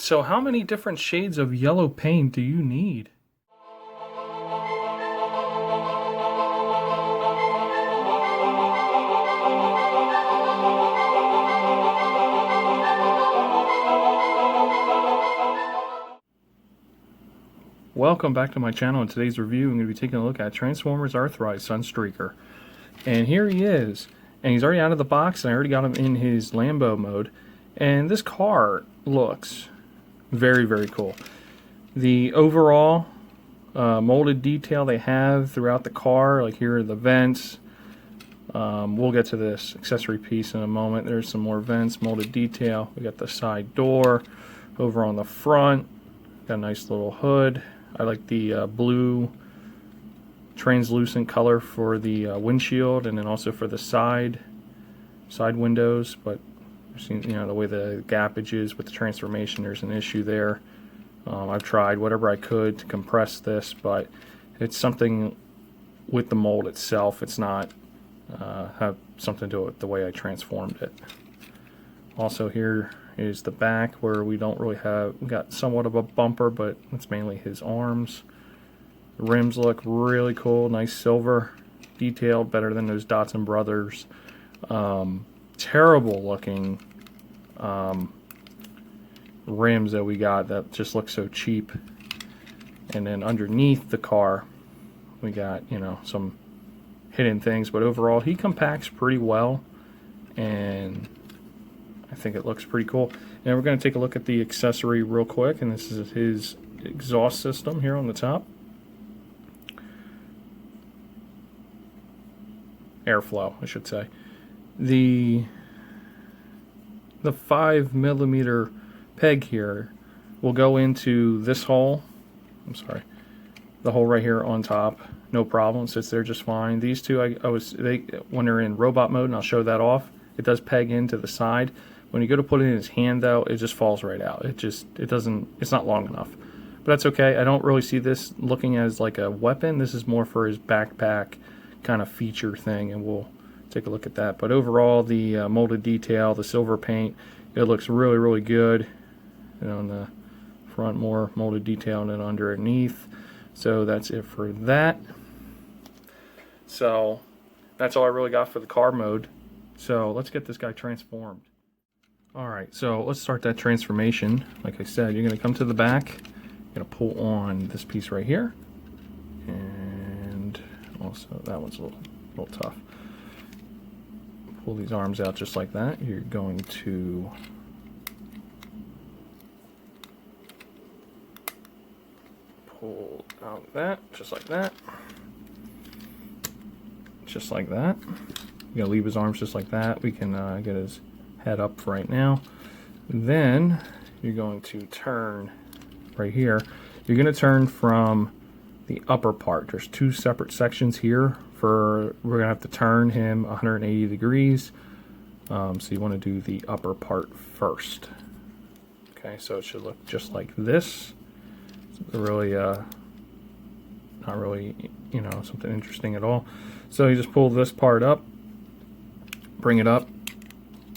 So how many different shades of yellow paint do you need? Welcome back to my channel. In today's review, I'm going to be taking a look at Transformers Earthrise Sunstreaker. And here he is. And he's already out of the box, and I already got him in his Lambo mode. And this car looks very, very cool. The overall molded detail they have throughout the car, like here are the vents. We'll get to this accessory piece in a moment. There's some more vents, molded detail. We got the side door over on the front. Got a nice little hood. I like the blue translucent color for the windshield, and then also for the side windows. But you know, the way the gappage is with the transformation, there's an issue there. I've tried whatever I could to compress this, but it's something with the mold itself. It's not have something to do with the way I transformed it. Also, here is the back, where we don't really have, we got somewhat of a bumper, but it's mainly his arms. The rims look really cool, nice silver, detailed, better than those Datsun Brothers. Terrible looking rims that we got that just look so cheap. And then underneath the car, we got, you know, some hidden things, but overall he compacts pretty well, and I think it looks pretty cool. And we're going to take a look at the accessory real quick, and this is his exhaust system here on the top. Airflow, I should say. The 5mm peg here will go into this hole. I'm sorry, the hole right here on top. No problem, sits there just fine. These two, when they're in robot mode, and I'll show that off, it does peg into the side. When you go to put it in his hand, though, it just falls right out. It's not long enough. But that's okay. I don't really see this looking as like a weapon. This is more for his backpack kind of feature thing, and we'll take a look at that. But overall, the molded detail, the silver paint, it looks really, really good. And on the front, more molded detail than underneath. So that's it for that. So that's all I really got for the car mode. So let's get this guy transformed. Alright, so let's start that transformation. Like I said, you're going to come to the back, you're going to pull on this piece right here, and also that one's a little tough. Pull these arms out just like that. You're going to pull out that, just like that. Just like that. You're going to leave his arms just like that. We can get his head up for right now. Then you're going to turn right here. You're going to turn from the upper part. There's two separate sections here. We're going to have to turn him 180 degrees. So you want to do the upper part first. Okay, so it should look just like this. It's really, not really, you know, something interesting at all. So you just pull this part up, bring it up,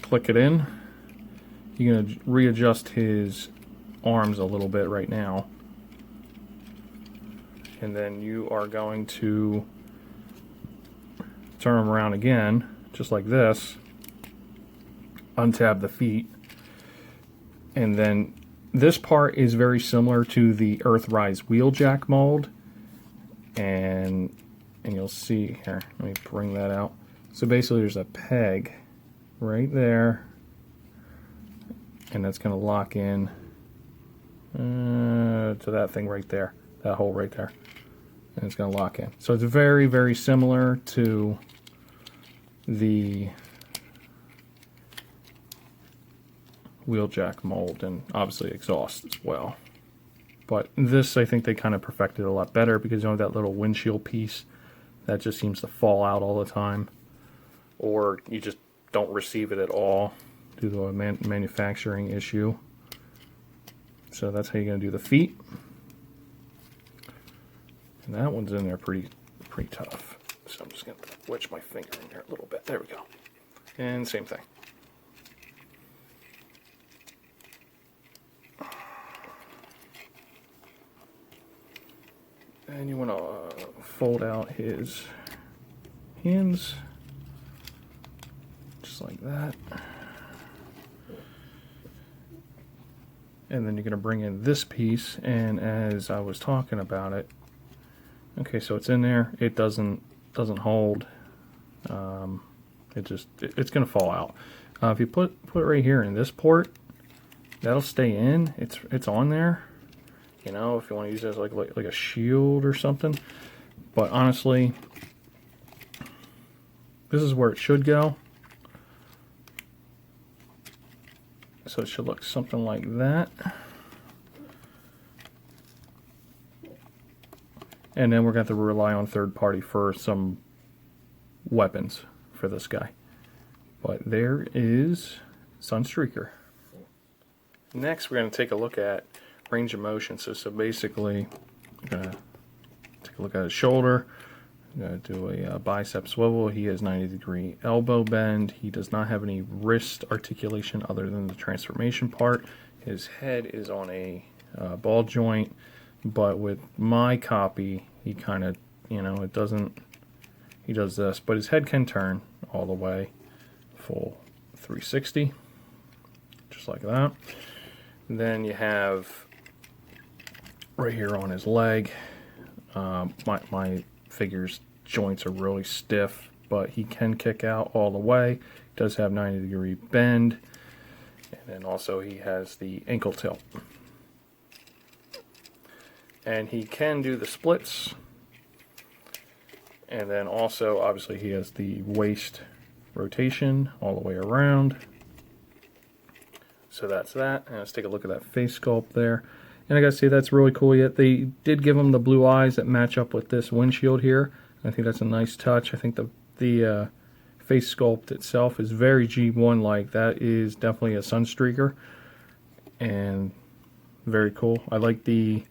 click it in. You're going to readjust his arms a little bit right now, and then you are going to turn them around again just like this, untab the feet, and then this part is very similar to the Earthrise wheeljack mold, and you'll see here, let me bring that out. So basically there's a peg right there, and that's going to lock in to that thing right there, that hole right there, and it's going to lock in. So it's very, very similar to the wheeljack mold, and obviously exhaust as well. But this, I think they kind of perfected a lot better, because you know that little windshield piece that just seems to fall out all the time, or you just don't receive it at all due to a manufacturing issue. So that's how you're going to do the feet. And that one's in there pretty tough. So I'm just going to wedge my finger in there a little bit. There we go. And same thing. And you want to fold out his hands just like that. And then you're going to bring in this piece, and as I was talking about it, okay, so it's in there. It doesn't hold. It's going to fall out. If you put it right here in this port, that'll stay in. It's on there. You know, if you want to use it as like a shield or something. But honestly, this is where it should go. So it should look something like that. And then we're going to have to rely on third party for some weapons for this guy. But there is Sunstreaker. Next, we're going to take a look at range of motion. So basically, we're going to take a look at his shoulder. I'm going to do a bicep swivel. He has 90-degree elbow bend. He does not have any wrist articulation other than the transformation part. His head is on a ball joint, but with my copy, he kind of, you know, it doesn't, he does this, but his head can turn all the way, full 360, just like that. And then you have right here on his leg, my figure's joints are really stiff, but he can kick out all the way. He does have 90-degree bend, and then also he has the ankle tilt. And he can do the splits, and then also obviously he has the waist rotation all the way around. So that's that. And let's take a look at that face sculpt there. And I gotta say, that's really cool. Yet they did give him the blue eyes that match up with this windshield here. I think that's a nice touch. I think the face sculpt itself is very G1-like. That is definitely a Sunstreaker, and very cool. I like the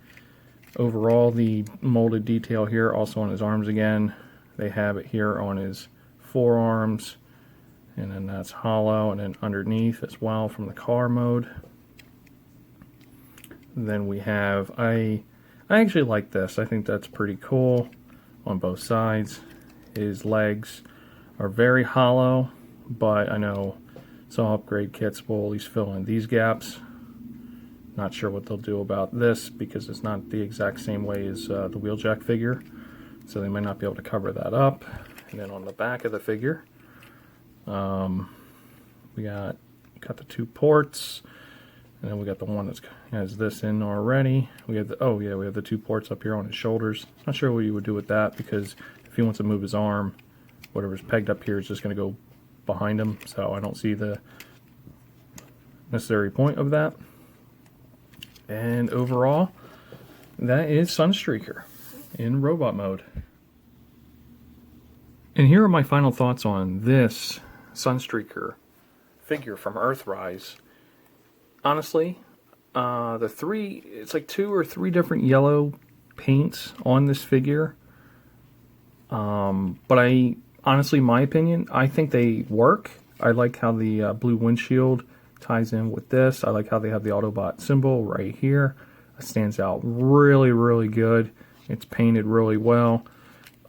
overall the molded detail here. Also on his arms again, they have it here on his forearms, and then that's hollow, and then underneath as well from the car mode. Then we have, I actually like this. I think that's pretty cool on both sides. His legs are very hollow, but I know some upgrade kits will at least fill in these gaps. Not sure what they'll do about this because it's not the exact same way as the Wheeljack figure, so they might not be able to cover that up. And then on the back of the figure, we got the two ports. And then we got the one that has this in already. We have the, oh yeah, we have the two ports up here on his shoulders. Not sure what you would do with that, because if he wants to move his arm, whatever's pegged up here is just going to go behind him. So I don't see the necessary point of that. And overall, that is Sunstreaker in robot mode. And here are my final thoughts on this Sunstreaker figure from Earthrise. Honestly, it's like 2 or 3 different yellow paints on this figure. But honestly, my opinion, I think they work. I like how the blue windshield ties in with this. I like how they have the Autobot symbol right here. It stands out really, really good. It's painted really well.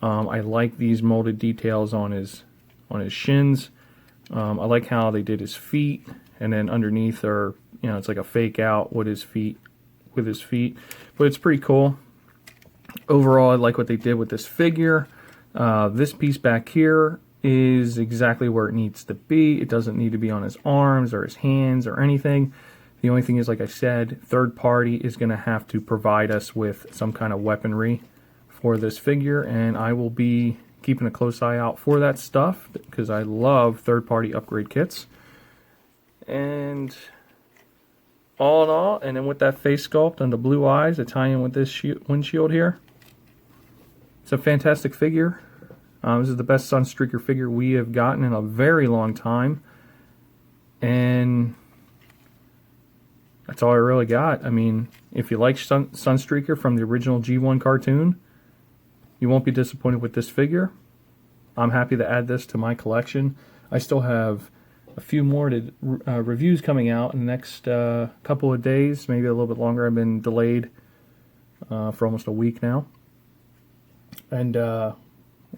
I like these molded details on his shins. I like how they did his feet, and then underneath are, you know, it's like a fake out with his feet, but it's pretty cool. Overall, I like what they did with this figure. This piece back here is exactly where it needs to be. It doesn't need to be on his arms or his hands or anything. The only thing is, like I said, third party is going to have to provide us with some kind of weaponry for this figure, and I will be keeping a close eye out for that stuff because I love third party upgrade kits. And all in all, and then with that face sculpt and the blue eyes that tie in with this windshield here, it's a fantastic figure. This is the best Sunstreaker figure we have gotten in a very long time, and that's all I really got. I mean, if you like Sunstreaker from the original G1 cartoon, you won't be disappointed with this figure. I'm happy to add this to my collection. I still have a few more reviews coming out in the next couple of days, maybe a little bit longer. I've been delayed for almost a week now. And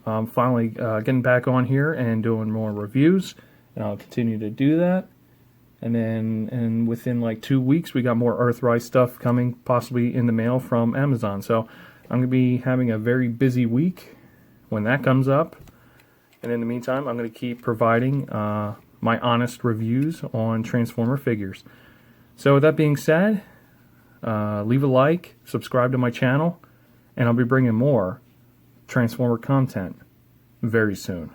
I'm finally getting back on here and doing more reviews, and I'll continue to do that. And then within like 2 weeks, we got more Earthrise stuff coming, possibly in the mail from Amazon. So I'm going to be having a very busy week when that comes up. And in the meantime, I'm going to keep providing my honest reviews on Transformer figures. So with that being said, leave a like, subscribe to my channel, and I'll be bringing more Transformer content very soon.